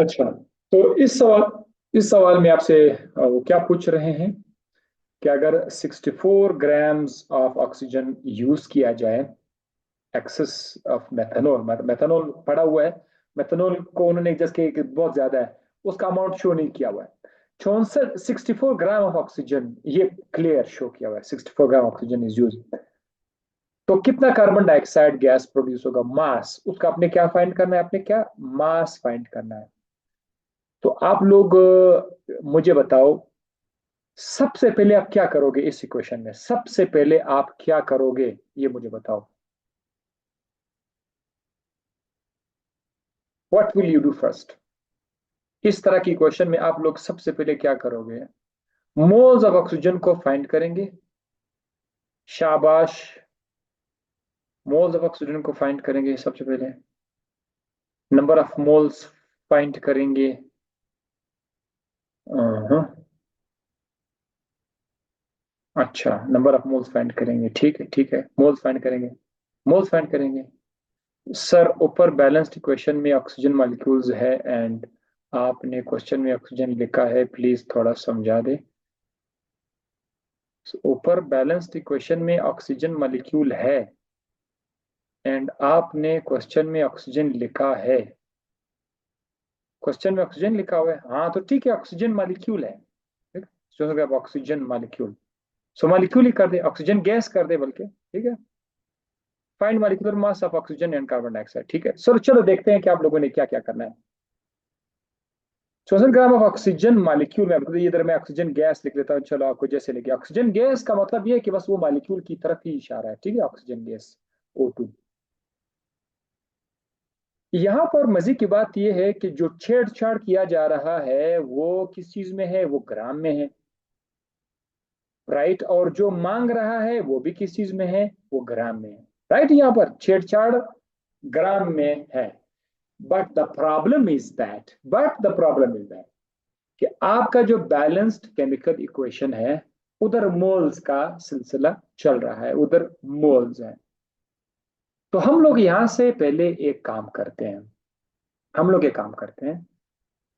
अच्छा, तो इस सवाल में आपसे वो क्या पूछ रहे हैं कि अगर 64 ग्राम्स ऑफ ऑक्सीजन यूज किया जाए, एक्सेस ऑफ मेथनॉल, मेथनॉल पड़ा हुआ है, मेथनॉल को उन्होंने जस्ट कि बहुत ज्यादा है, उसका अमाउंट शो नहीं किया हुआ है। 64 ग्राम ऑफ ऑक्सीजन ये क्लियर शो किया हुआ है, 64 ग्राम ऑक्सीजन इज यूज। तो कितना कार्बन डाइऑक्साइड गैस प्रोड्यूस होगा, मास, उसका आपने क्या फाइंड करना है, आपने क्या मास फाइंड करना है। तो आप लोग मुझे बताओ, सबसे पहले आप क्या करोगे इस इक्वेशन में, सबसे पहले आप क्या करोगे, ये मुझे बताओ। What will you do first. इस तरह की क्वेश्चन में आप लोग सबसे पहले क्या करोगे, मोल्स ऑफ ऑक्सीजन को फाइंड करेंगे। शाबाश, मोल्स ऑफ ऑक्सीजन को फाइंड करेंगे सबसे पहले, नंबर ऑफ मोल्स फाइंड करेंगे। हाँ, अच्छा, नंबर ऑफ मोल्स फाइंड करेंगे, ठीक है ठीक है, मोल्स फाइंड करेंगे, मोल्स फाइंड करेंगे। सर ऊपर बैलेंस्ड इक्वेशन में ऑक्सीजन मॉलिक्यूल्स है, एंड आपने क्वेश्चन में ऑक्सीजन लिखा है, प्लीज थोड़ा समझा दे। ऊपर बैलेंस्ड इक्वेशन में ऑक्सीजन मॉलिक्यूल है, एंड आपने क्वेश्चन में ऑक्सीजन लिखा है, क्वेश्चन में ऑक्सीजन लिखा हुआ है, हाँ तो ठीक है, ऑक्सीजन मॉलिक्यूल है, ठीक। सो ऑक्सीजन मॉलिक्यूल, सो मॉलिक्यूल ही कर दे, ऑक्सीजन गैस कर दे बल्कि, ठीक है। Find molecular mass of oxygen and carbon dioxide, ठीक है। सो चलो देखते हैं कि आप लोगों ने क्या क्या करना है। 64 ग्राम ऑफ ऑक्सीजन मॉलिक्यूल में, मतलब इधर मैं ऑक्सीजन गैस लिख लेता हूँ, चलो आपको जैसे लिखे, ऑक्सीजन गैस का मतलब ये है कि बस वो मॉलिक्यूल की तरफ ही इशारा है, ठीक है, ऑक्सीजन गैस O2। यहाँ पर मजे की बात यह है कि जो छेड़छाड़ किया जा रहा है वो किस चीज में है, वो ग्राम में है, राइट। और जो मांग रहा है वो भी किस चीज में है, वो ग्राम में है, राइट। यहाँ पर छेड़छाड़ ग्राम में है। But the problem is that कि आपका जो बैलेंस्ड केमिकल इक्वेशन है, उधर मोल्स का सिलसिला चल रहा है, उधर मोल्स है। तो हम लोग यहां से पहले एक काम करते हैं, हम लोग एक काम करते हैं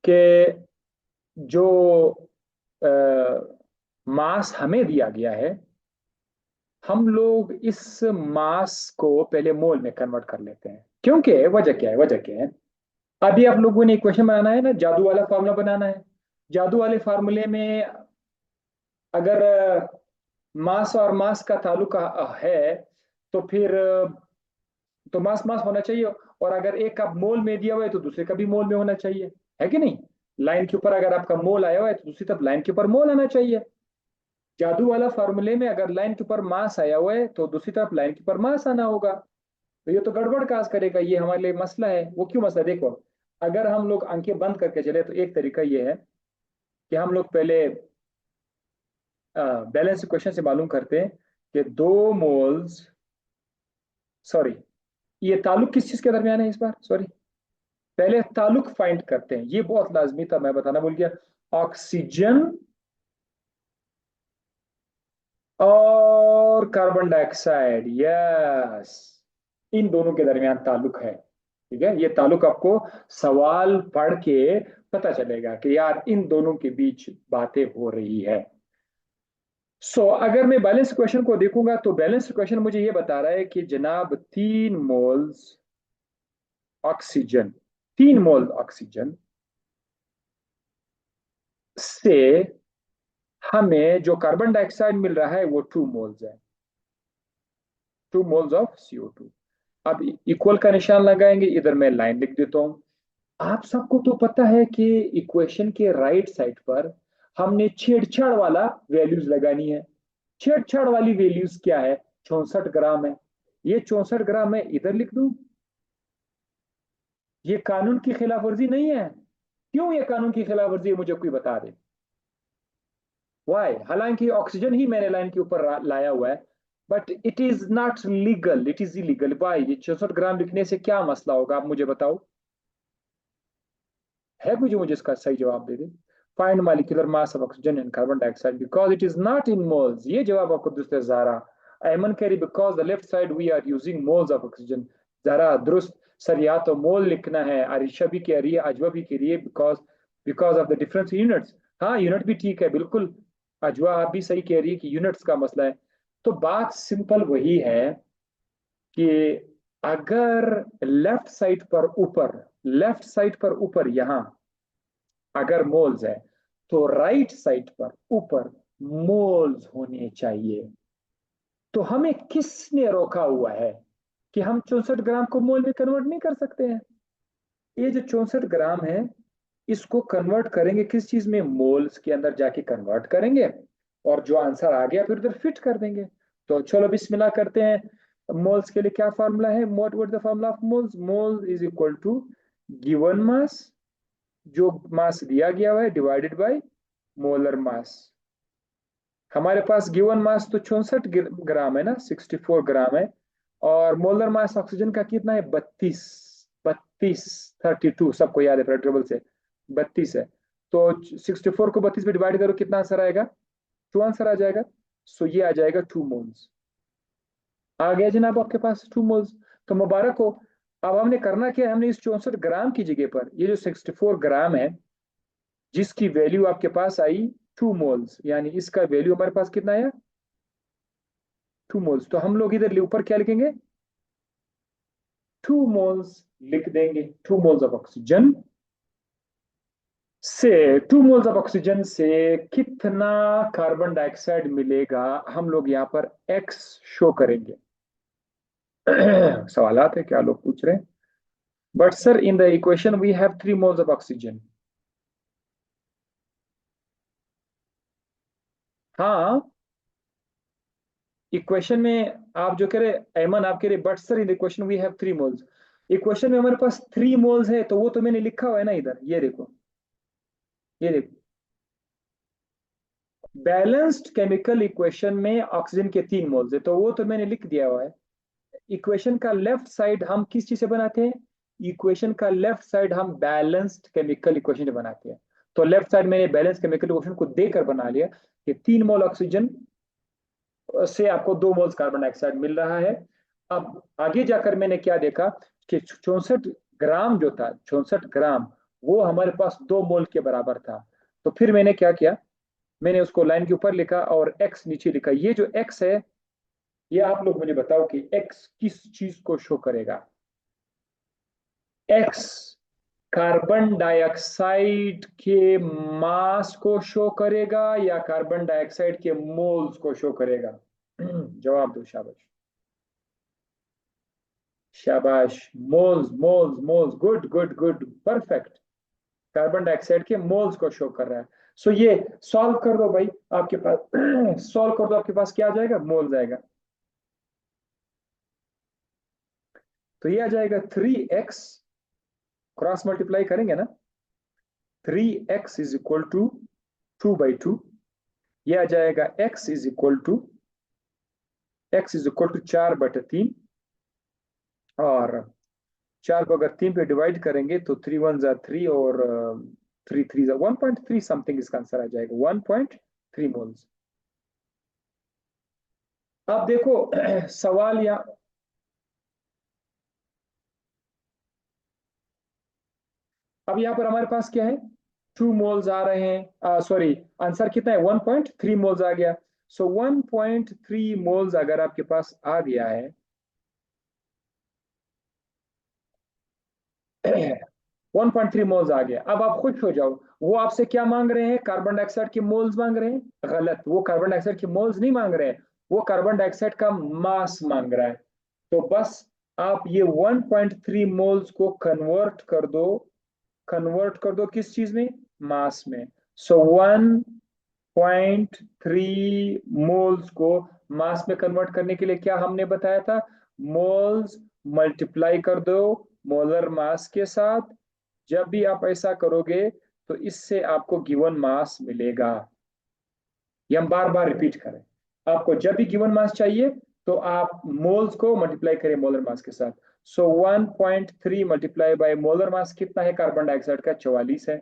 कि जो मास हमें दिया गया है, हम लोग इस मास को पहले मोल में कन्वर्ट कर लेते हैं। क्योंकि वजह क्या है, वजह क्या है, अभी आप लोगों ने इक्वेशन बनाना है ना, जादू वाला फार्मूला बनाना है। जादू वाले फार्मूले में अगर मास और मास का ताल्लुक है, तो फिर तो मास मास होना चाहिए, और अगर एक का मोल में दिया हुआ है तो दूसरे का भी मोल में होना चाहिए, है कि नहीं। लाइन के ऊपर अगर आपका मोल आया हुआ है तो दूसरी तरफ लाइन के ऊपर मोल आना चाहिए। जादू वाला फार्मूले में अगर लाइन के ऊपर मास आया हुआ है तो दूसरी तरफ लाइन के ऊपर मास आना होगा। तो ये तो गड़बड़ काज करेगा, ये हमारे लिए मसला है। वो क्यों मसला है, देखो, अगर हम लोग आंखें बंद करके चले तो एक तरीका ये है कि हम लोग पहले बैलेंस इक्वेशन से मालूम करते हैं कि 2 मोल्स, सॉरी, ये ताल्लुक किस चीज के दरमियान है इस बार, सॉरी, पहले ताल्लुक फाइंड करते हैं, ये बहुत लाजमी था, मैं बताना भूल गया। ऑक्सीजन और कार्बन डाइऑक्साइड, यस, इन दोनों के दरमियान ताल्लुक है, ठीक है। ये ताल्लुक आपको सवाल पढ़ के पता चलेगा कि यार इन दोनों के बीच बातें हो रही है। अगर मैं बैलेंस क्वेश्चन को देखूंगा तो बैलेंस क्वेश्चन मुझे ये बता रहा है कि जनाब 3 मोल्स ऑक्सीजन, 3 मोल ऑक्सीजन से हमें जो कार्बन डाइऑक्साइड मिल रहा है वो 2 मोल्स है, 2 मोल्स ऑफ CO2। अब इक्वल का निशान लगाएंगे, इधर मैं लाइन लिख देता हूं। आप सबको तो पता है कि इक्वेशन के राइट साइड पर हमने छेड़छाड़ वाला वैल्यूज लगानी है। छेड़छाड़ वाली वैल्यूज क्या है, 64 ग्राम है। ये 64 ग्राम मैं इधर लिख दूं, ये कानून की खिलाफ वर्जी नहीं है। क्यों ये कानून की खिलाफ वर्जी है, मुझे कोई बता दे। वाई, हालांकि ऑक्सीजन ही मैंने लाइन के ऊपर लाया हुआ है, but it is not legal, it is illegal. Why, ये 64 ग्राम लिखने से क्या मसला होगा, आप मुझे बताओ। है मुझे मुझे इसका सही जवाब दे दे। Find molecular mass of oxygen and carbon dioxide because it is not in moles, ये जवाब आपको दूसरे जारा। एमन कैरी because the left side we are using moles of oxygen, जरा दुरुस्त। सर या तो मोल लिखना है, आरिशा भी कह रही है, अजवा भी कह रही है, because because of the difference units. हाँ यूनिट भी ठीक है बिल्कुल, अजवा आप भी सही कह रही है कि यूनिट्स का मसला है। तो बात सिंपल वही है कि अगर लेफ्ट साइड पर ऊपर यहां अगर मोल्स है, तो राइट साइड पर ऊपर मोल्स होने चाहिए। तो हमें किसने रोका हुआ है कि हम 64 ग्राम को मोल में कन्वर्ट नहीं कर सकते हैं? ये जो 64 ग्राम है, इसको कन्वर्ट करेंगे किस चीज में? मोल्स के अंदर जाके कन्वर्ट करेंगे, और जो आंसर आ गया फिर उधर फिट कर देंगे। तो चलो बिस्मिल्लाह करते हैं। मोल्स के लिए क्या फार्मूला है? What the formula of moles? Mole is equal to given mass, जो मास दिया गया हुआ है, डिवाइडेड बाय मोलर मास। हमारे पास गिवन मास तो 64 ग्राम है ना, 64 ग्राम है। और मोलर मास ऑक्सीजन का कितना है? 32, 32 सबको याद है पेट्रोल से, 32 है। तो 64 को 32 पे डिवाइड करो, कितना आंसर आएगा? टू आंसर आ जाएगा। सो ये आ जाएगा 2 मोल्स। आ गया जनाब आपके पास 2 मोल्स। तो मुबारक हो। अब हमने करना क्या है? हमने इस 64 ग्राम की जगह पर ये जो 64 ग्राम है, जिसकी वैल्यू आपके पास आई 2 मोल्स, यानी इसका वैल्यू हमारे पास कितना आया? 2 मोल्स। तो हम लोग इधर ऊपर क्या लिखेंगे? 2 मोल्स लिख देंगे। 2 मोल्स ऑफ ऑक्सीजन से 2 मोल्स ऑफ ऑक्सीजन से कितना कार्बन डाइऑक्साइड मिलेगा, हम लोग यहाँ पर एक्स शो करेंगे। सवालात है क्या लोग पूछ रहे हैं? But sir in the equation we have 3 moles of oxygen. हाँ इक्वेशन में आप जो कह रहे, ऐमन आप कह रहे but sir in the equation we have 3 moles. Equation में हमारे पास 3 मोल्स है, तो वो तो मैंने लिखा हुआ है ना इधर, ये देखो, ये देखो। बैलेंस्ड केमिकल इक्वेशन में ऑक्सीजन के 3 मोल्स है, तो वो तो मैंने लिख दिया हुआ है। इक्वेशन का लेफ्ट साइड हम किस चीज से बनाते हैं? इक्वेशन का लेफ्ट साइड हम बैलेंस्ड केमिकल इक्वेशन से बनाते हैं। तो लेफ्ट साइड मैंने बैलेंस केमिकल इक्वेशन को देकर बना लिया कि 3 मोल ऑक्सीजन से आपको 2 मोल्स कार्बन डाइऑक्साइड मिल रहा है। अब आगे जाकर मैंने क्या देखा कि 64 ग्राम जो था, 64 ग्राम, वो हमारे पास 2 मोल के बराबर था। तो फिर मैंने क्या किया? मैंने उसको लाइन के ऊपर लिखा और एक्स नीचे लिखा। ये जो एक्स है, ये आप लोग मुझे बताओ कि एक्स किस चीज को शो करेगा? एक्स कार्बन डाइऑक्साइड के मास को शो करेगा या कार्बन डाइऑक्साइड के मोल्स को शो करेगा? जवाब दो, शाबाश। शाबाश। Moles, moles, moles, good good good, perfect. Carbon dioxide के मोल्स को शो कर रहा है। सो ये सॉल्व कर दो भाई, आपके पास सॉल्व कर दो, आपके पास क्या आ जाएगा? मोल्स आएगा। तो ये आ जाएगा 3x, क्रॉस मल्टीप्लाई करेंगे ना, 3x इज इक्वल टू 2/2। ये आ जाएगा x इज इक्वल टू 4/3। और 4 को अगर 3 पे डिवाइड करेंगे तो 3 1 3, और 3 3 1.3 समथिंग, इसका आंसर आ जाएगा 1.3 मोल्स। अब देखो सवाल या अब यहाँ पर हमारे पास क्या है? 2 मोल्स आ रहे हैं, सॉरी, आंसर कितना है? 1.3 मोल्स आ गया। सो 1.3 मोल्स अगर आपके पास आ गया है 1.3 मोल्स आ गया, अब आप खुश हो जाओ। वो आपसे क्या मांग रहे हैं? कार्बन डाइऑक्साइड के मोल्स मांग रहे हैं? गलत, वो कार्बन डाइऑक्साइड के मोल्स नहीं मांग रहे हैं, वो कार्बन डाइऑक्साइड का मास मांग रहा है। तो बस आप ये 1.3 मोल्स को कन्वर्ट कर दो किस चीज में? मास में। सो 1.3 मोल्स को मास में कन्वर्ट करने के लिए क्या हमने बताया था? मोल्स मल्टीप्लाई कर दो मोलर मास के साथ। जब भी आप ऐसा करोगे तो इससे आपको गिवन मास मिलेगा। ये हम बार बार रिपीट करें, आपको जब भी गिवन मास चाहिए तो आप मोल्स को मल्टीप्लाई करें मोलर मास के साथ। सो 1.3 मल्टीप्लाई बाय मोलर मास कितना है कार्बन डाइऑक्साइड का? 44 है।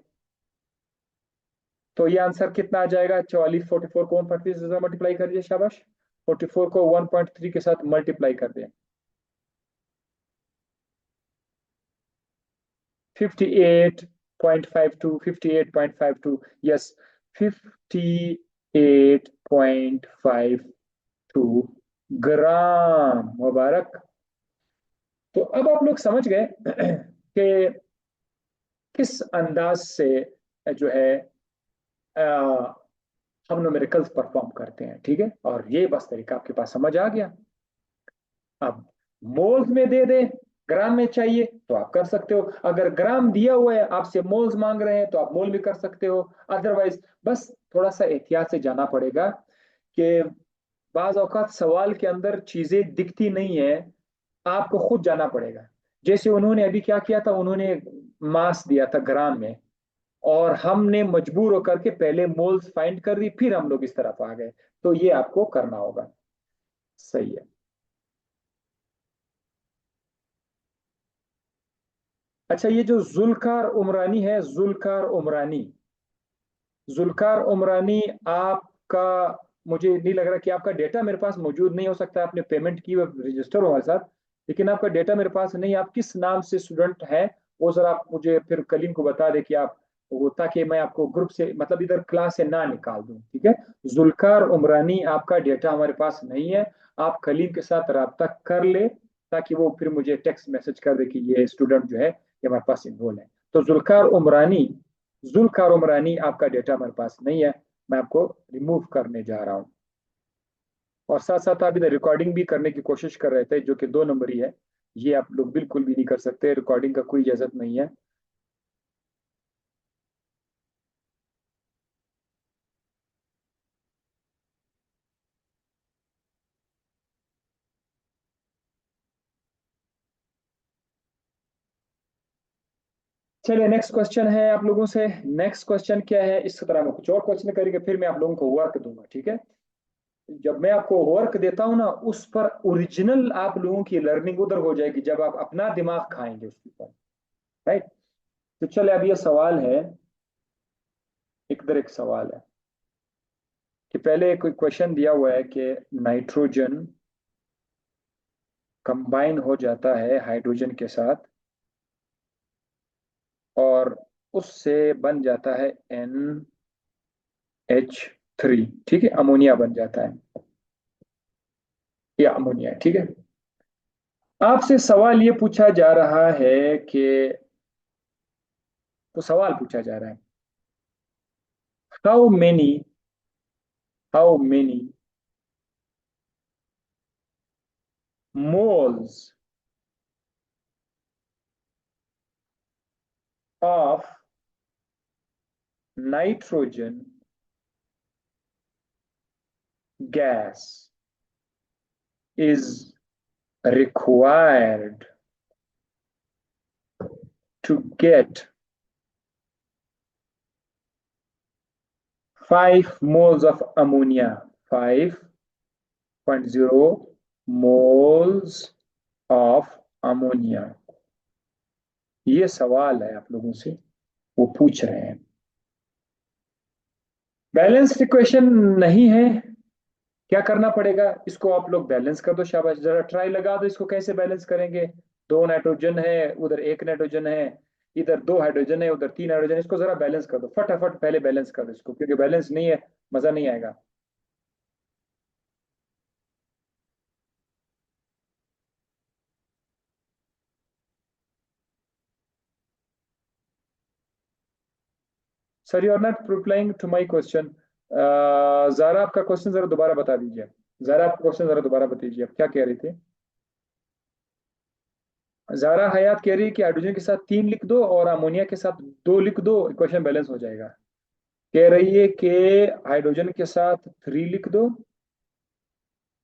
तो ये आंसर कितना आ जाएगा? 44। 44 को 1.3 से मल्टीप्लाई कर दिए, शाबाश। 44 को 1.3 के साथ मल्टीप्लाई कर दें। 58.52, 58.52, यस, 58.52 ग्राम। मुबारक। तो अब आप लोग समझ गए कि किस अंदाज से जो है हम न्यूमेरिकल्स परफॉर्म करते हैं, ठीक है। और ये बस तरीका आपके पास समझ आ गया। अब मोल्स में दे दे, ग्राम में चाहिए तो आप कर सकते हो। अगर ग्राम दिया हुआ है, आपसे मोल्स मांग रहे हैं, तो आप मोल भी कर सकते हो। अदरवाइज बस थोड़ा सा एहतियात से जाना पड़ेगा कि बाज औकात सवाल के अंदर चीजें दिखती नहीं है, आपको खुद जाना पड़ेगा। जैसे उन्होंने अभी क्या किया था, उन्होंने मास दिया था ग्राम में, और हमने मजबूर होकर के पहले मोल्स फाइंड कर दी, फिर हम लोग इस तरफ आ गए। तो ये आपको करना होगा। सही है। अच्छा, ये जो जुल्कार उमरानी है, जुल्कार उमरानी, जुल्कार उमरानी आपका, मुझे नहीं लग रहा कि आपका डेटा मेरे पास मौजूद नहीं, हो सकता है आपने पेमेंट की, रजिस्टर हो हमारे साथ, लेकिन आपका डेटा मेरे पास नहीं। आप किस नाम से स्टूडेंट हैं, वो जरा आप मुझे फिर कलीम को बता दें कि आप वो, ताकि मैं आपको ग्रुप से, मतलब इधर क्लास से ना निकाल दूं, ठीक है। जुल्कार उमरानी, आपका डेटा हमारे पास नहीं है। आप कलीम के साथ रब्ता कर ले, ताकि वो फिर मुझे टेक्स्ट मैसेज कर दे कि ये स्टूडेंट जो है ये हमारे पास इनरोल है। तो जुल्कार उमरानी, जुल्कार उमरानी, आपका डेटा हमारे पास नहीं है, मैं आपको रिमूव करने जा रहा हूँ। और साथ साथ आप इधर रिकॉर्डिंग भी करने की कोशिश कर रहे थे, जो कि 2 नंबरी है। ये आप लोग बिल्कुल भी नहीं कर सकते, रिकॉर्डिंग का कोई इजाजत नहीं है। चलिए, नेक्स्ट क्वेश्चन है आप लोगों से। नेक्स्ट क्वेश्चन क्या है, इस तरह में कुछ और क्वेश्चन करेंगे, फिर मैं आप लोगों को वर्क दूंगा, ठीक है। जब मैं आपको वर्क देता हूं ना, उस पर ओरिजिनल आप लोगों की लर्निंग उधर हो जाएगी, जब आप अपना दिमाग खाएंगे उसके ऊपर, राइट। तो चले, अब ये सवाल है, एक सवाल है कि पहले कोई क्वेश्चन दिया हुआ है कि नाइट्रोजन कंबाइन हो जाता है हाइड्रोजन के साथ, और उससे बन जाता है NH3, ठीक है, अमोनिया बन जाता है, या अमोनिया, ठीक है। आपसे सवाल ये पूछा जा रहा है कि, तो सवाल पूछा जा रहा है, how many, how many moles of nitrogen gas is required to get 5 moles of ammonia, 5.0 moles of ammonia। ये सवाल है आप लोगों से, वो पूछ रहे हैं। बैलेंस्ड इक्वेशन नहीं है, क्या करना पड़ेगा, इसको आप लोग बैलेंस कर दो। शाबाश, जरा ट्राई लगा दो, इसको कैसे बैलेंस करेंगे। 2 नाइट्रोजन है, उधर 1 नाइट्रोजन है, इधर 2 हाइड्रोजन है, उधर 3 हाइड्रोजन, इसको जरा बैलेंस कर दो फटाफट, पहले बैलेंस कर दो इसको, क्योंकि बैलेंस नहीं है, मजा नहीं आएगा। Sir, you are not replying to my question. जारा, आपका क्वेश्चन जरा दोबारा बता दीजिए। जारा, आपका क्वेश्चन जरा दोबारा बताइए, आप क्या कह रही थी। जारा हयात कह रही है कि हाइड्रोजन के साथ 3 लिख दो और अमोनिया के साथ 2 लिख दो, इक्वेशन बैलेंस हो जाएगा। कह रही है कि हाइड्रोजन के साथ 3 लिख दो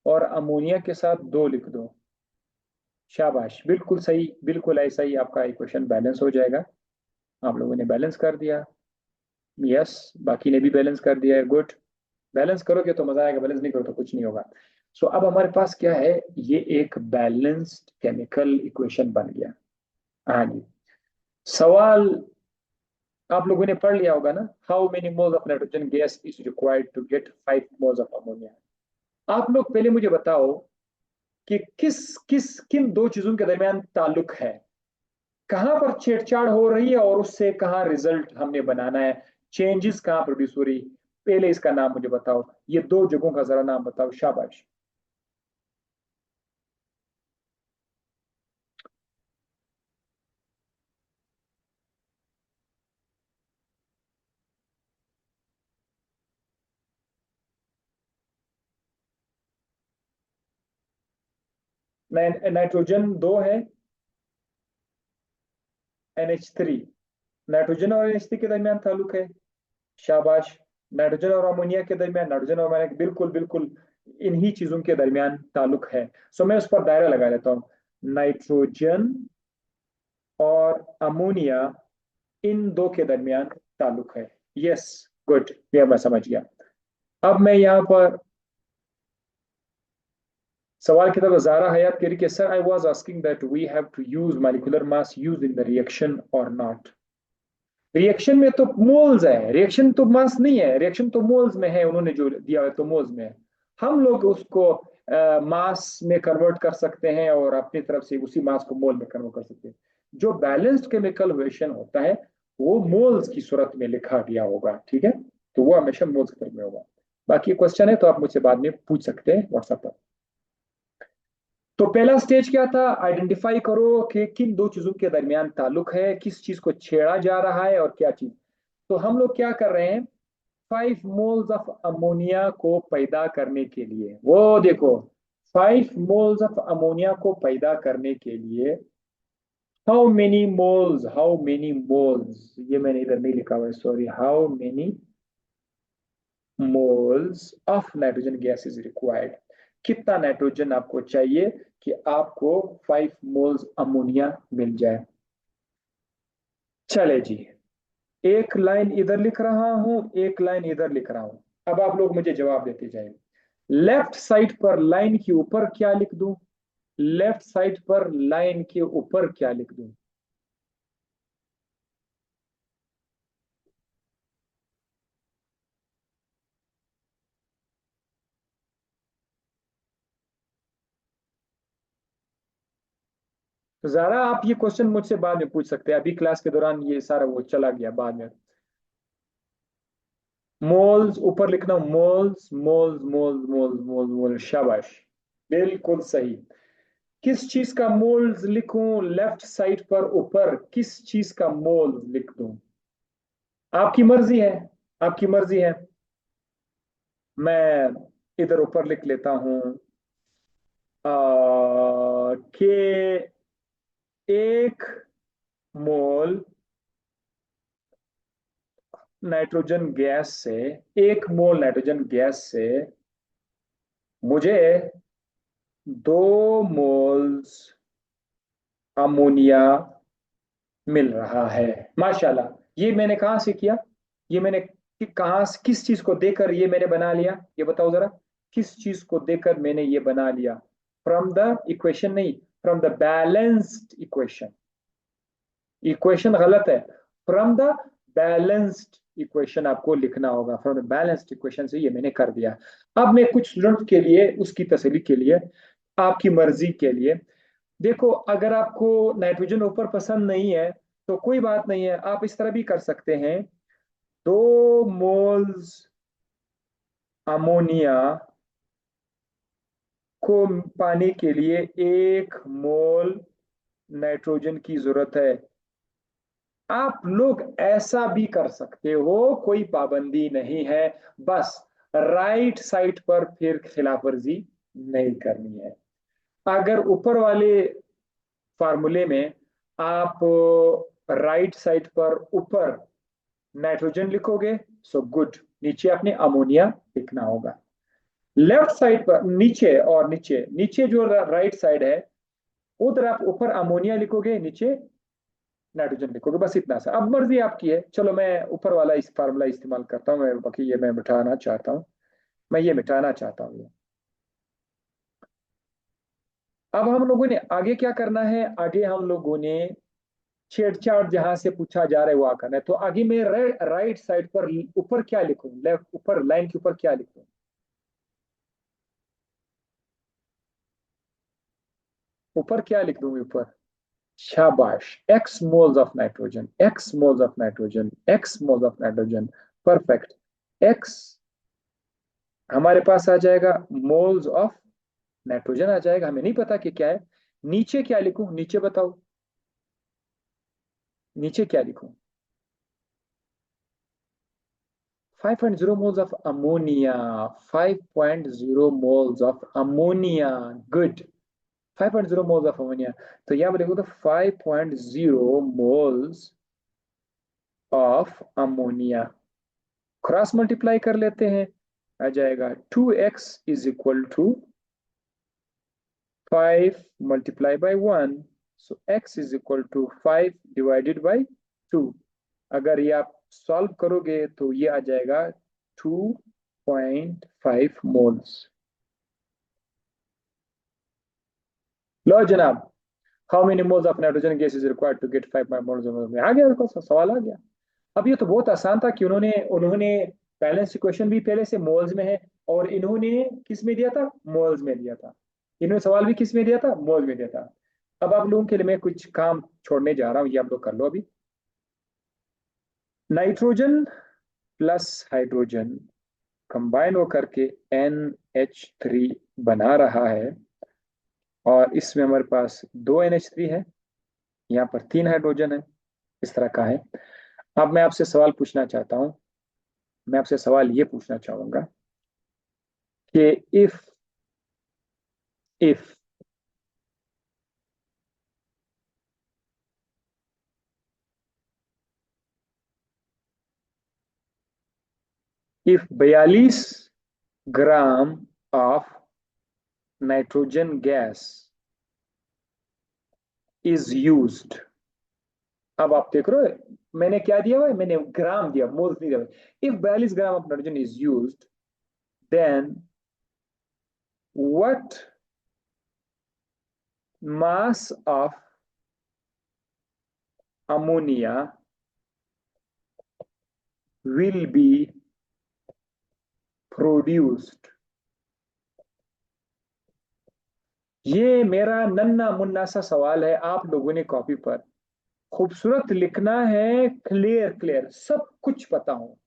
और अमोनिया के साथ 2 लिख दो। शाबाश, बिल्कुल सही, बिल्कुल ऐसा ही आपका इक्वेशन बैलेंस हो जाएगा। आप लोगों ने बैलेंस कर दिया, यस, बाकी ने भी बैलेंस कर दिया है, गुड। बैलेंस करोगे तो मजा आएगा, बैलेंस नहीं करो तो कुछ नहीं होगा। सो अब हमारे पास क्या है, ये एक बैलेंस्ड केमिकल इक्वेशन बन गया। हाँ जी। सवाल आप लोगों ने पढ़ लिया होगा ना, how many moles of nitrogen gas is required to get 5 moles of ammonia. आप लोग पहले मुझे बताओ कि किस किस किन 2 चीजों के दरमियान ताल्लुक है। कहां पर छेड़छाड़ हो रही है और उससे कहाँ रिजल्ट हमने बनाना है, चेंजेस कहाँ प्रोड्यूस हो रही। पहले इसका नाम मुझे बताओ, ये दो जगहों का जरा नाम बताओ, शाबाश। नाइट्रोजन दो है, NH3। नाइट्रोजन और NH3 के दरमियान ताल्लुक है, शाबाश। नाइट्रोजन और अमोनिया के दरमियान, नाइट्रोजन और अमोनिया, बिल्कुल बिल्कुल इन्हीं चीजों के दरमियान ताल्लुक है। सो मैं उस पर दायरा लगा लेता हूँ, नाइट्रोजन और अमोनिया, इन दो के दरमियान ताल्लुक है। यस, गुड, ये मैं समझ गया। अब मैं यहाँ पर सवाल की तरफ ज़ारा हयात कह रही कि sir I was asking that we have to use molecular mass use in the reaction or not. Reaction में तो मोल्स है, रिएक्शन तो मास नहीं है, रिएक्शन तो मोल्स में है, उन्होंने जो दिया है तो मोल्स में है। हम लोग उसको मास में कन्वर्ट कर सकते हैं और अपनी तरफ से उसी मास को मोल में कन्वर्ट कर सकते हैं। जो बैलेंस्ड केमिकल रिएक्शन होता है वो मोल्स की सूरत में लिखा गया होगा, ठीक है, तो वो हमेशा मोल्स की तरफ में होगा। बाकी क्वेश्चन है तो आप मुझसे बाद में पूछ सकते हैं व्हाट्सएप पर। तो पहला स्टेज क्या था, आइडेंटिफाई करो कि किन दो चीजों के दरमियान ताल्लुक है, किस चीज को छेड़ा जा रहा है और क्या चीज। तो हम लोग क्या कर रहे हैं, 5 मोल्स ऑफ अमोनिया को पैदा करने के लिए, वो देखो, 5 मोल्स ऑफ अमोनिया को पैदा करने के लिए हाउ मेनी मोल्स, ये मैंने इधर नहीं लिखा हुआ है, sorry, how many moles of nitrogen gas is required. कितना नाइट्रोजन आपको चाहिए कि आपको 5 मोल्स अमोनिया मिल जाए। चले जी, एक लाइन इधर लिख रहा हूं, एक लाइन इधर लिख रहा हूं। अब आप लोग मुझे जवाब देते जाए। लेफ्ट साइड पर लाइन के ऊपर क्या लिख दूं, लेफ्ट साइड पर लाइन के ऊपर क्या लिख दूं। तो जरा आप ये क्वेश्चन मुझसे बाद में पूछ सकते हैं, अभी क्लास के दौरान ये सारा वो चला गया बाद में। मोल्स ऊपर लिखना, moles moles moles moles moles moles, शाबाश, बिल्कुल सही। किस चीज का मोल्स लिखूं, लेफ्ट साइड पर ऊपर किस चीज का मोल्स लिख दूं, आपकी मर्जी है, आपकी मर्जी है। मैं इधर ऊपर लिख लेता हूं कि एक मोल नाइट्रोजन गैस से, 1 मोल नाइट्रोजन गैस से मुझे 2 मोल्स अमोनिया मिल रहा है। माशाल्लाह, ये मैंने कहाँ से किया, ये मैंने कहाँ, किस चीज को देकर ये मैंने बना लिया, ये बताओ जरा, किस चीज को देकर मैंने ये बना लिया। फ्रॉम द इक्वेशन नहीं, from the balanced equation. Equation गलत है, फ्रॉम द बैलेंस्ड इक्वेशन आपको लिखना होगा, फ्रॉम द बैलेंस्ड इक्वेशन से ये मैंने कर दिया। अब मैं कुछ स्टूडेंट के लिए उसकी तसल्ली के लिए, आपकी मर्जी के लिए, देखो, अगर आपको नाइट्रोजन ऊपर पसंद नहीं है तो कोई बात नहीं है, आप इस तरह भी कर सकते हैं, 2 मोल्स अमोनिया को पाने के लिए 1 मोल नाइट्रोजन की जरूरत है। आप लोग ऐसा भी कर सकते हो, कोई पाबंदी नहीं है, बस राइट साइड पर फिर खिलाफ वर्जी नहीं करनी है। अगर ऊपर वाले फार्मूले में आप राइट साइड पर ऊपर नाइट्रोजन लिखोगे, सो गुड, नीचे आपने अमोनिया लिखना होगा। लेफ्ट साइड पर नीचे, और नीचे नीचे जो राइट साइड है उधर आप ऊपर अमोनिया लिखोगे, नीचे नाइट्रोजन लिखोगे, बस इतना सा। अब मर्जी आपकी है, चलो मैं ऊपर वाला इस फार्मूला इस्तेमाल करता हूँ, मैं बाकी ये मैं मिटाना चाहता हूँ, मैं ये मिटाना चाहता हूँ। अब हम लोगों ने आगे क्या करना है, आगे हम लोगों ने छेड़छाड़ जहां से पूछा जा रहा है वहां करना है। तो आगे मैं राइट साइड पर ऊपर क्या लिखूं, लेफ्ट ऊपर लाइन के ऊपर क्या लिखूं, ऊपर क्या लिख दूं ऊपर, शाबाश, x moles of nitrogen, x moles of nitrogen, x moles of nitrogen. Perfect. X हमारे पास आ जाएगा, मोल्स ऑफ नाइट्रोजन आ जाएगा, हमें नहीं पता कि क्या है। नीचे क्या लिखूं, नीचे बताओ, नीचे क्या लिखूं? 5.0 moles of ammonia, 5.0 moles of ammonia, good। 5.0 moles of ammonia, तो यहाँ पर देखो तो 5.0 moles of ammonia, cross multiply कर लेते हैं, आ जाएगा 2x is equal to 5 multiply by 1, so x is equal to 5 divided by 2। अगर ये आप सॉल्व करोगे तो ये आ जाएगा 2.5 मोल्स। लो जनाब, how many moles of nitrogen gas is required to get 5 moles में आ गया, मेरे को सवाल आ गया। अब ये तो बहुत आसान था कि उन्होंने उन्होंने बैलेंस इक्वेशन भी पहले से मोल्स में है, और इन्होंने किस में दिया था, मोल्स में दिया था। इन्होंने सवाल भी किस में दिया था, मोल्स में दिया था। अब आप लोगों के लिए मैं कुछ काम छोड़ने जा रहा हूँ, ये आप लोग कर लो अभी। नाइट्रोजन प्लस हाइड्रोजन कंबाइन होकर के NH3 बना रहा है, और इसमें हमारे पास दो NH3 है, यहाँ पर तीन हाइड्रोजन है, इस तरह का है। अब मैं आपसे सवाल पूछना चाहता हूँ, मैं आपसे सवाल ये पूछना चाहूंगा कि if if 42 gram of nitrogen gas is used. अब आप देख रहे हो मैंने क्या दिया हुआ है, मैंने ग्राम दिया, मोल्स नहीं दिया। If 42 gram of nitrogen is used, then what mass of ammonia will be produced। ये मेरा नन्ना मुन्ना सा सवाल है, आप लोगों ने कॉपी पर खूबसूरत लिखना है, क्लियर क्लियर सब कुछ पता हो,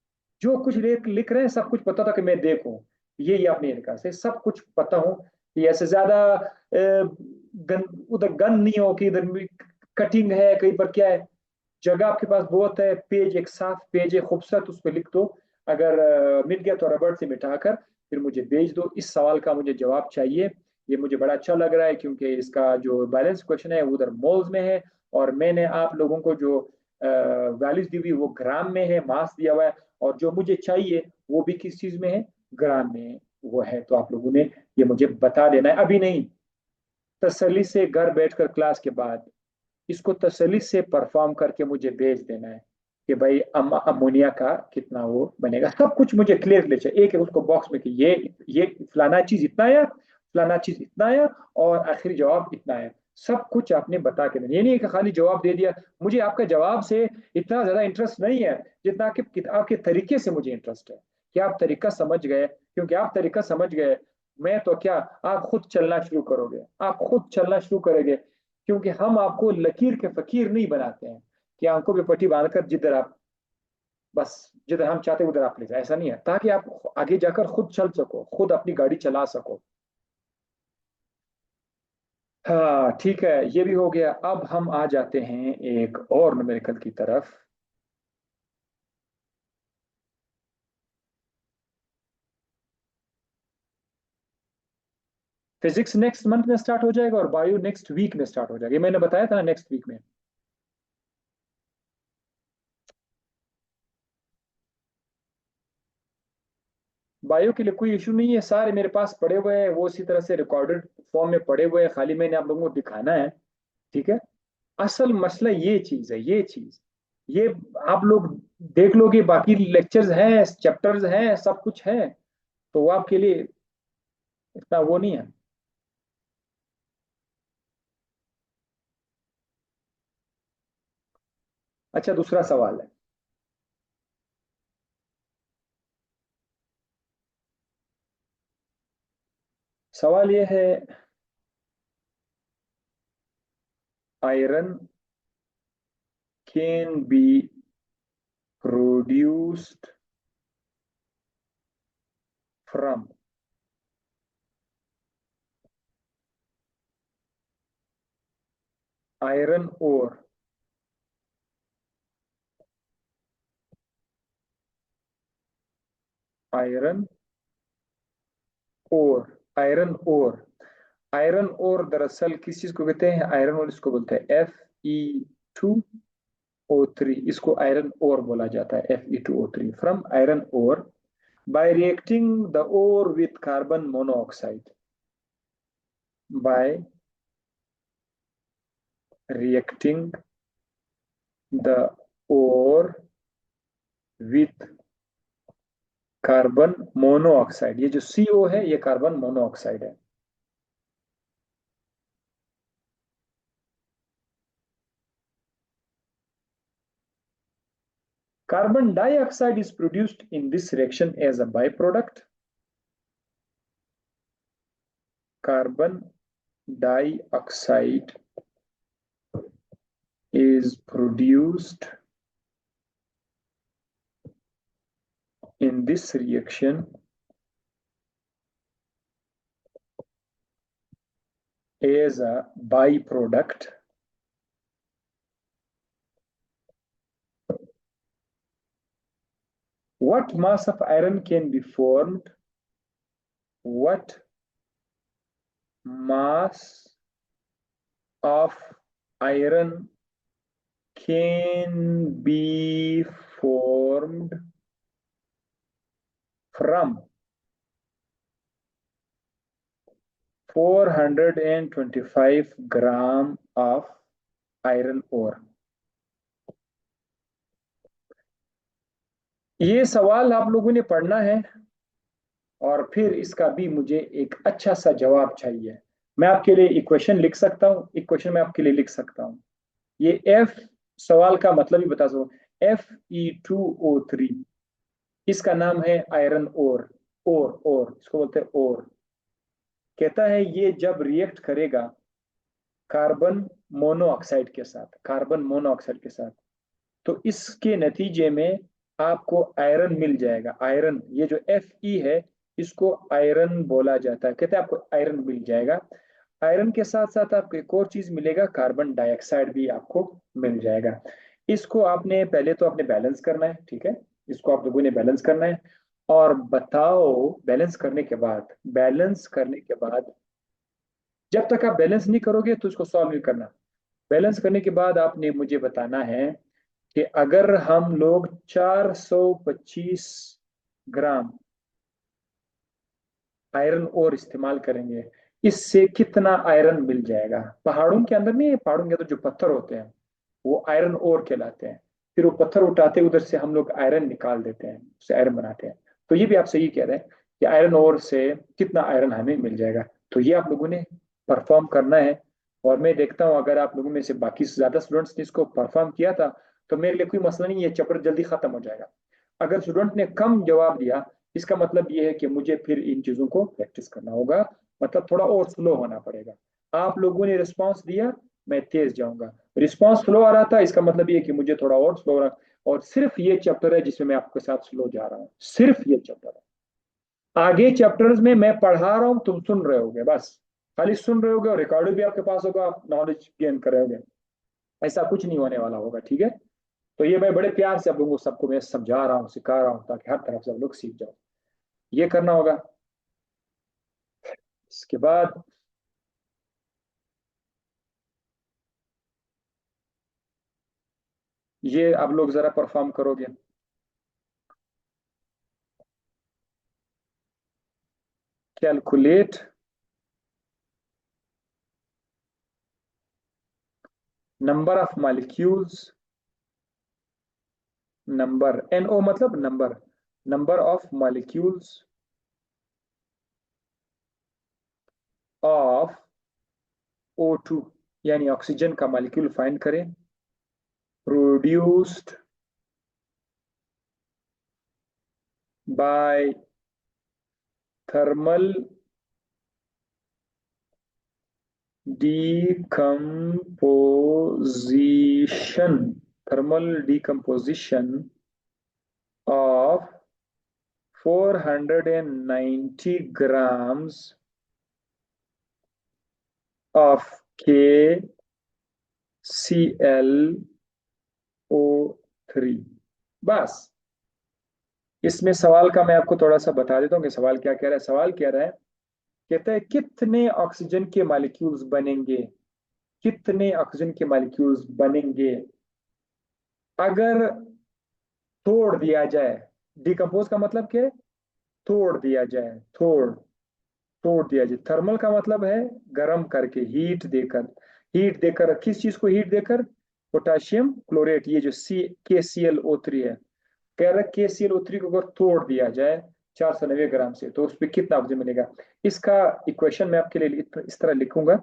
जो कुछ लिख रहे हैं सब कुछ पता था कि मैं देखूं। ये आपने लिखा से सब कुछ पता हो, कि ऐसे ज्यादा उधर गन नहीं हो कि इधर कटिंग है कहीं पर क्या है। जगह आपके पास बहुत है, पेज एक साफ पेज है खूबसूरत, उस पर लिख दो। अगर मिल गया तो रबड़ से मिटाकर फिर मुझे भेज दो। इस सवाल का मुझे जवाब चाहिए। ये मुझे बड़ा अच्छा लग रहा है क्योंकि इसका जो बैलेंस क्वेश्चन है वो उधर मोल्स में है, और मैंने आप लोगों को जो वैल्यूज दी हुई वो ग्राम में है, मास दिया हुआ है, और जो मुझे चाहिए वो भी किस चीज में है, ग्राम में वो है। तो आप लोगों ने ये मुझे बता देना है, अभी नहीं, तसल्ली से घर बैठकर क्लास के बाद इसको तसल्ली से परफॉर्म करके मुझे भेज देना है कि भाई अमोनिया का कितना वो बनेगा। सब कुछ मुझे क्लियर ले चाहिए, एक उसको बॉक्स में कि ये फलाना चीज इतना आया, फलाना चीज इतना आया, और आखिरी जवाब इतना आया। सब कुछ आपने बता के देना, ये नहीं कि खाली जवाब दे दिया। मुझे आपका जवाब से इतना ज्यादा इंटरेस्ट नहीं है जितना कि किताब के तरीके से मुझे इंटरेस्ट है, कि आप तरीका समझ गए। क्योंकि आप तरीका समझ गए, मैं तो क्या, आप खुद चलना शुरू करोगे, आप खुद चलना शुरू करोगे। क्योंकि हम आपको लकीर के फकीर नहीं बनाते हैं कि आंखों पे पट्टी बांधकर जिधर आप, बस जिधर हम चाहते हैं उधर आप ले जाए, ऐसा नहीं है। ताकि आप आगे जाकर खुद चल सको, खुद अपनी गाड़ी चला सको। हाँ ठीक है, ये भी हो गया। अब हम आ जाते हैं एक और न्यूमेरिकल की तरफ। फिजिक्स नेक्स्ट मंथ में स्टार्ट हो जाएगा और बायो नेक्स्ट वीक में स्टार्ट हो जाएगा, ये मैंने बताया था ना, नेक्स्ट वीक में। बायो के लिए कोई इशू नहीं है, सारे मेरे पास पड़े हुए हैं, वो इसी तरह से रिकॉर्डेड फॉर्म में पड़े हुए हैं, खाली मैंने आप लोगों को दिखाना है। ठीक है। असल मसला ये चीज है, ये चीज, ये आप लोग देख लोगे, बाकी लेक्चर्स हैं, चैप्टर्स हैं, सब कुछ है, तो वो आपके लिए इतना वो नहीं है। अच्छा, दूसरा सवाल है। सवाल ये है iron can be produced from iron ore. Iron ore, iron ore, iron ore दरअसल किस चीज को कहते हैं? आयरन ओर इसको बोलते हैं, Fe2O3, इसको आयरन ओर बोला जाता है, Fe2O3 from iron ore by reacting the ore with carbon monoxide, by reacting the ore with carbon monoxide. ये जो CO है ये कार्बन मोनोऑक्साइड है। Carbon dioxide is produced in this reaction as a byproduct. Carbon dioxide is produced in this reaction as a byproduct. What mass of iron can be formed? What mass of iron can be formed from 425 gram of iron ore? ये सवाल आप लोगों ने पढ़ना है और फिर इसका भी मुझे एक अच्छा सा जवाब चाहिए। मैं आपके लिए इक्वेशन लिख सकता हूँ, इक्वेशन मैं आपके लिए लिख सकता हूँ। ये एफ, सवाल का मतलब ही बता दो, Fe2O3, इसका नाम है आयरन ओर। ओर इसको बोलते हैं ओर। कहता है ये जब रिएक्ट करेगा कार्बन मोनोऑक्साइड के साथ, कार्बन मोनोऑक्साइड के साथ, तो इसके नतीजे में आपको आयरन मिल जाएगा। आयरन, ये जो Fe है इसको आयरन बोला जाता है। कहते हैं आपको आयरन मिल जाएगा। आयरन के साथ साथ आपको एक और चीज मिलेगा, कार्बन डाइऑक्साइड भी आपको मिल जाएगा। इसको आपने पहले तो आपने बैलेंस करना है, ठीक है, इसको आप लोगों ने बैलेंस करना है। और बताओ, बैलेंस करने के बाद, बैलेंस करने के बाद जब तक आप बैलेंस नहीं करोगे तो इसको सॉल्व नहीं करना। बैलेंस करने के बाद आपने मुझे बताना है कि अगर हम लोग 425 ग्राम आयरन और इस्तेमाल करेंगे, इससे कितना आयरन मिल जाएगा। पहाड़ों के अंदर नहीं, पहाड़ों के अंदर जो पत्थर होते हैं वो आयरन ओर कहलाते हैं। फिर वो पत्थर उठाते उधर से हम लोग आयरन निकाल देते हैं, उससे आयरन बनाते हैं। तो ये भी आप सही कह रहे हैं कि आयरन ओर से कितना आयरन हमें मिल जाएगा। तो ये आप लोगों ने परफॉर्म करना है। और मैं देखता हूँ अगर आप लोगों में से बाकी से ज्यादा स्टूडेंट्स ने इसको परफॉर्म किया था तो मेरे लिए कोई मसला नहीं, ये चैप्टर जल्दी खत्म हो जाएगा। अगर स्टूडेंट ने कम जवाब दिया, इसका मतलब ये है कि मुझे फिर इन चीजों को प्रैक्टिस करना होगा, मतलब थोड़ा और स्लो होना पड़ेगा। आप लोगों ने रिस्पांस दिया, मैं तेज जाऊंगा। रिस्पांस स्लो आ रहा था, इसका मतलब ये है कि मुझे थोड़ा और स्लो रहा। और सिर्फ ये चैप्टर है जिसमें मैं आपके साथ स्लो जा रहा हूँ, सिर्फ ये चैप्टर है। आगे चैप्टर्स में मैं पढ़ा रहा हूँ, तुम सुन रहे होगे, बस खाली सुन रहे होगे और रिकॉर्ड भी आपके पास होगा, आप नॉलेज गेन कर रहे होगे। ऐसा कुछ नहीं होने वाला होगा, ठीक है। तो ये मैं बड़े प्यार से आप लोगों को सबको मैं समझा रहा हूँ, सिखा रहा हूँ, ताकि हर तरफ से आप लोग सीख जाओ। ये करना होगा। इसके बाद ये आप लोग जरा परफॉर्म करोगे। Calculate number of molecules, number NO मतलब number, number of molecules of O2, यानी ऑक्सीजन का मॉलिक्यूल फाइंड करें, produced by thermal decomposition, thermal decomposition of 490 grams of KClO3। बस इसमें सवाल का मैं आपको थोड़ा सा बता देता हूँ कि सवाल क्या कह रहा है। सवाल कह रहा है, कहता है कितने ऑक्सीजन के मॉलिक्यूल्स बनेंगे, कितने ऑक्सीजन के मॉलिक्यूल्स बनेंगे अगर तोड़ दिया जाए। डिकम्पोज का मतलब क्या है? तोड़ दिया जाए, तोड़ दिया जाए। थर्मल का मतलब है गर्म करके, हीट देकर। हीट देकर किस चीज को हीट देकर? पोटाशियम क्लोरेट, ये जो KClO3 है। कह रहा है KClO3 को अगर तोड़ दिया जाए 490 ग्राम से तो उस पर कितना ऑक्सीजन मिलेगा। इसका इक्वेशन मैं आपके लिए इस तरह लिखूंगा।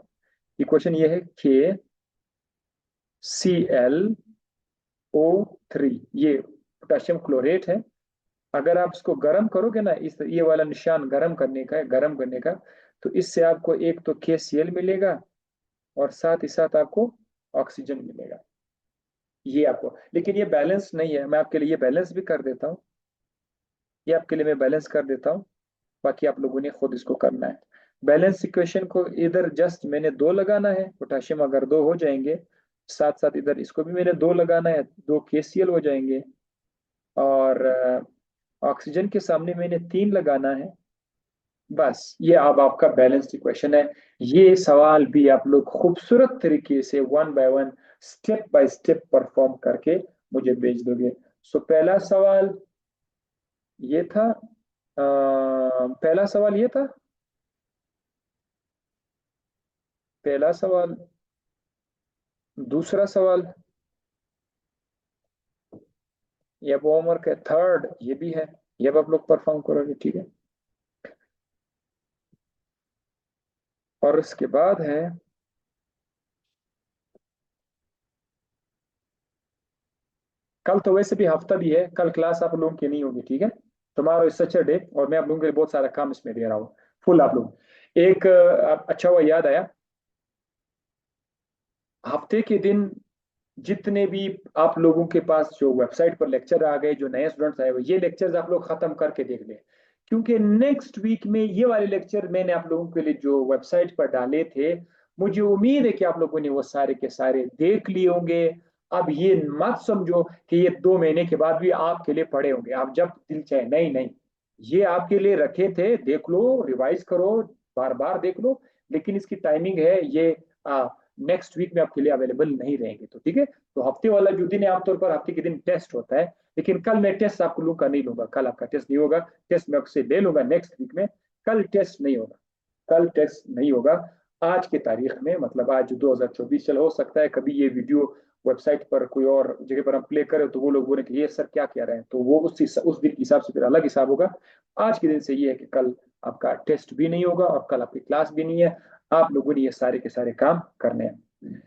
इक्वेशन ये है KClO3, ये पोटाशियम क्लोरेट है। अगर आप इसको गर्म करोगे ना, इस ये वाला निशान गर्म करने का है, गर्म करने का, तो इससे आपको एक तो KCl मिलेगा और साथ ही साथ आपको ऑक्सीजन मिलेगा। ये आपको, लेकिन ये बैलेंस नहीं है। मैं आपके लिए ये बैलेंस भी कर देता हूँ, ये आपके लिए मैं बैलेंस कर देता हूँ। बाकी आप लोगों ने खुद इसको करना है। बैलेंस इक्वेशन को इधर जस्ट मैंने दो लगाना है, पोटाशियम अगर दो हो जाएंगे, साथ साथ इधर इसको भी मैंने दो लगाना है, दो KCl हो जाएंगे। और ऑक्सीजन के सामने मैंने तीन लगाना है। बस ये अब आपका बैलेंस्ड इक्वेशन है। ये सवाल भी आप लोग खूबसूरत तरीके से one by one, step by step perform करके मुझे भेज दोगे। सो पहला सवाल ये था, पहला सवाल ये था, पहला सवाल। दूसरा सवाल ये अब होमवर्क है। थर्ड ये भी है, ये अब आप लोग परफॉर्म करोगे, ठीक है। और उसके बाद है, कल तो वैसे भी हफ्ता भी है, कल क्लास आप लोगों की नहीं होगी, ठीक है। तुम्हारा इस सैटरडे, और मैं आप लोगों के लिए बहुत सारा काम इसमें दे रहा हूँ, फुल आप लोग। एक अच्छा हुआ याद आया, हफ्ते के दिन जितने भी आप लोगों के पास जो वेबसाइट पर लेक्चर आ गए, जो नए स्टूडेंट्स आए हुए, ये लेक्चर्स आप लोग खत्म करके देख लें। क्योंकि नेक्स्ट वीक में ये वाले लेक्चर मैंने आप लोगों के लिए जो वेबसाइट पर डाले थे, मुझे उम्मीद है कि आप लोगों ने वो सारे के सारे देख लिए होंगे। अब ये मत समझो कि ये 2 महीने के बाद भी आपके लिए पड़े होंगे, आप जब दिल चाहे। नहीं नहीं, ये आपके लिए रखे थे, देख लो, रिवाइज करो, बार बार देख लो। लेकिन इसकी टाइमिंग है ये, नेक्स्ट वीक में आपके लिए अवेलेबल नहीं रहेंगे, तो ठीक है। तो हफ्ते वाला जो दिन है, आमतौर पर हफ्ते के दिन टेस्ट होता है, लेकिन कल मैं टेस्ट आप लोगों का नहीं लूंगा, कल आपका टेस्ट नहीं होगा। टेस्ट मैं आपसे ले लूंगा नेक्स्ट वीक में, कल टेस्ट नहीं होगा, कल टेस्ट नहीं होगा। आज की तारीख में, मतलब आज 2024 चल, हो सकता है कभी ये वीडियो वेबसाइट पर कोई और जगह पर हम प्ले करें तो वो लोग बोले कि ये सर क्या कह रहे हैं, तो वो उस दिन के हिसाब से फिर अलग हिसाब होगा। आज के दिन से ये है कि कल आपका टेस्ट भी नहीं होगा और कल आपकी क्लास भी नहीं है। आप लोगों ने ये सारे के सारे काम करने हैं।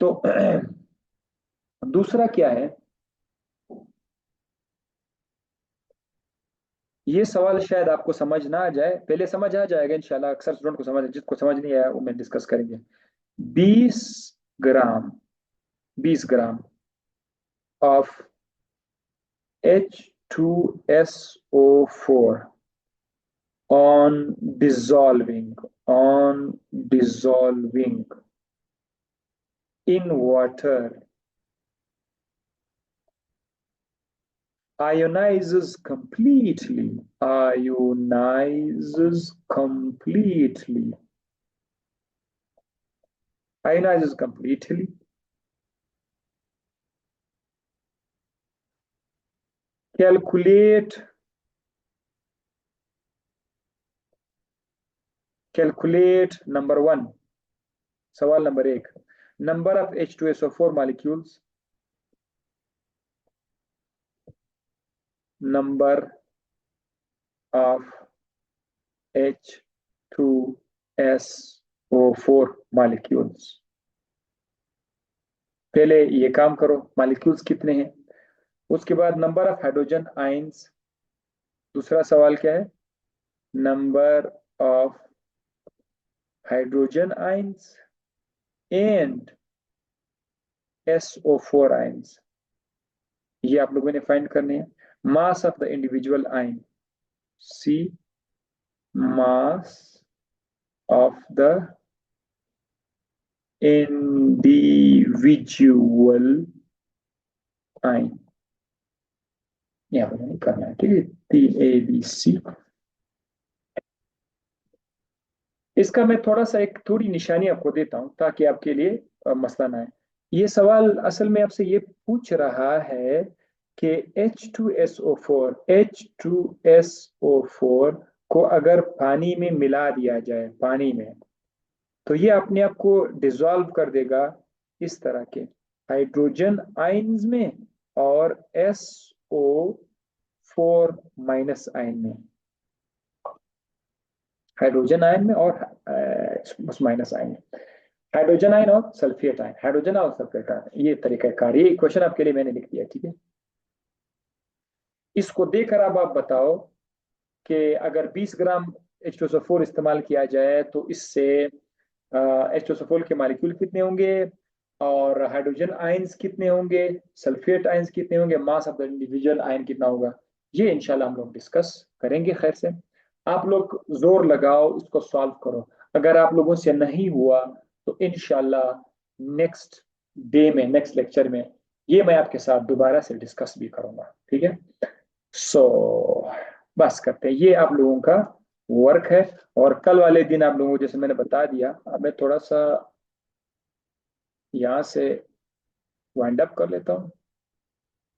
तो दूसरा क्या है, ये सवाल शायद आपको समझ ना आ जाए, पहले समझ आ जाएगा इंशाल्लाह। अक्सर स्टूडेंट को समझ, जिसको समझ नहीं आया वो मैं डिस्कस करेंगे। 20 ग्राम, 20 gram of H2SO4 on dissolving, on dissolving in water ionizes completely, ionizes completely, ionizes completely. Calculate, calculate number one, सवाल नंबर एक, number of H2SO4 molecules, number of H2SO4 molecules। पहले ये काम करो, मॉलिक्यूल्स कितने हैं। उसके बाद नंबर ऑफ हाइड्रोजन आइंस। दूसरा सवाल क्या है, number of hydrogen ions. And SO4 ions, ये आप लोगों ने फाइंड करने हैं। Mass of the individual ion, see mass of the individual ion, यहाँ पर नहीं करना है, ठीक है। TABC। इसका मैं थोड़ा सा एक थोड़ी निशानी आपको देता हूं ताकि आपके लिए मसला ना है। ये सवाल असल में आपसे ये पूछ रहा है कि H2SO4 को अगर पानी में मिला दिया जाए, पानी में, तो ये अपने आप को डिसॉल्व कर देगा इस तरह के हाइड्रोजन आयंस में और SO4- आयन में, हाइड्रोजन आयन में और माइनस आयन में, हाइड्रोजन आयन और सल्फेट आयन, हाइड्रोजन और सल्फेट आयन, ये तरीका कार, ये क्वेश्चन आपके लिए मैंने लिख दिया, ठीक है। इसको देखकर अब आप बताओ कि अगर 20 ग्राम H2SO4 इस्तेमाल किया जाए तो इससे H2SO4 के मालिक्यूल कितने होंगे और हाइड्रोजन आयंस कितने होंगे, सल्फेट आयंस कितने होंगे, मास ऑफ द इंडिविजुअल आयन कितना होगा, ये इंशाल्लाह हम लोग डिस्कस करेंगे खैर से। आप लोग जोर लगाओ, इसको सॉल्व करो। अगर आप लोगों से नहीं हुआ तो इंशाल्लाह नेक्स्ट डे में, नेक्स्ट लेक्चर में ये मैं आपके साथ दोबारा से डिस्कस भी करूंगा, ठीक है। सो बस करते हैं, ये आप लोगों का वर्क है। और कल वाले दिन आप लोगों को जैसे मैंने बता दिया, अब मैं थोड़ा सा यहाँ से वाइंड अप कर लेता हूँ।